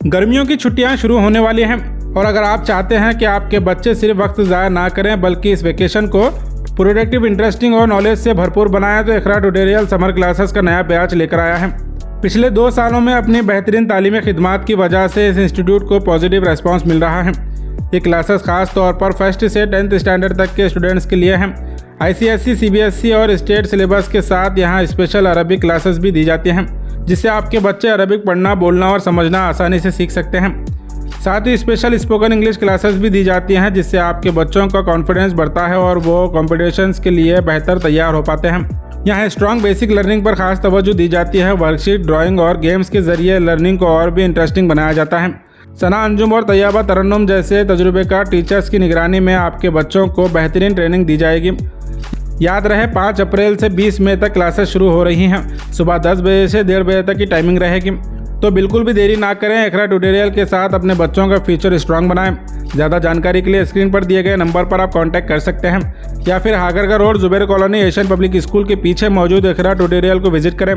गर्मियों की छुट्टियां शुरू होने वाली हैं और अगर आप चाहते हैं कि आपके बच्चे सिर्फ वक्त ज़ाया ना करें बल्कि इस वेकेशन को प्रोडक्टिव, इंटरेस्टिंग और नॉलेज से भरपूर बनाएं तो इकरा ट्यूटोरियल समर क्लासेस का नया बैच लेकर आया है। पिछले 2 सालों में अपनी बेहतरीन तालीमी खिदमात की वजह से इस इंस्टीट्यूट को पॉजिटिव रेस्पॉन्स मिल रहा है। ये क्लासेस खास तौर पर फर्स्ट से 10th स्टैंडर्ड तक के स्टूडेंट्स के लिए हैं। ICSE, CBSE और स्टेट सिलेबस के साथ यहाँ स्पेशल अरबिक क्लासेस भी दी जाती हैं, जिससे आपके बच्चे अरबिक पढ़ना, बोलना और समझना आसानी से सीख सकते हैं। साथ ही स्पेशल स्पोकन इंग्लिश क्लासेस भी दी जाती हैं, जिससे आपके बच्चों का कॉन्फिडेंस बढ़ता है और वो कॉम्पिटिशन्स के लिए बेहतर तैयार हो पाते हैं। यहाँ स्ट्रॉन्ग बेसिक लर्निंग पर खास तवज्जो दी जाती है। वर्कशीट, ड्राइंग और गेम्स के जरिए लर्निंग को और भी इंटरेस्टिंग बनाया जाता है। सना, अंजुम और तैयबा तरन्नुम जैसे तजुर्बेकार टीचर्स की निगरानी में आपके बच्चों को बेहतरीन ट्रेनिंग दी जाएगी। याद रहे 5 अप्रैल से 20 मई तक क्लासेस शुरू हो रही हैं। सुबह 10 बजे से 1:30 बजे तक की टाइमिंग रहेगी। तो बिल्कुल भी देरी ना करें, इकरा ट्यूटोरियल के साथ अपने बच्चों का फ्यूचर स्ट्रांग बनाएं। ज़्यादा जानकारी के लिए स्क्रीन पर दिए गए नंबर पर आप कांटेक्ट कर सकते हैं या फिर Hagarga road, Zubair colony, Asian public school के पीछे मौजूद इकरा ट्यूटोरियल को विजिट करें।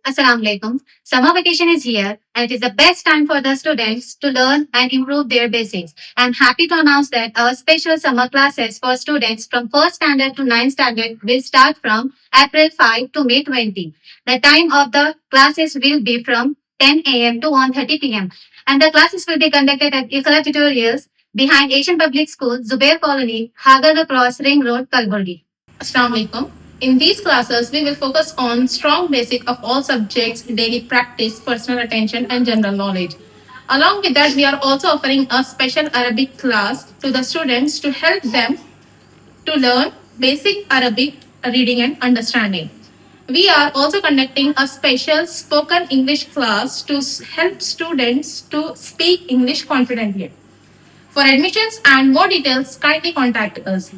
Assalamu alaikum. Summer vacation is here and it is the best time for the students to learn and improve their basics. I am happy to announce that our special summer classes for students from 1st standard to 9th standard will start from April 5 to May 20. The time of the classes will be from 10 a.m. to 1:30 p.m. and the classes will be conducted at Iqra Tutorials behind Asian Public School, Zubair Colony, Hagar Cross, Ring Road, Kalburgi. Assalamu alaikum. In these classes, we will focus on strong basic of all subjects, daily practice, personal attention, and general knowledge. Along with that, we are also offering a special Arabic class to the students to help them to learn basic Arabic reading and understanding. We are also conducting a special spoken English class to help students to speak English confidently. For admissions and more details, kindly contact us.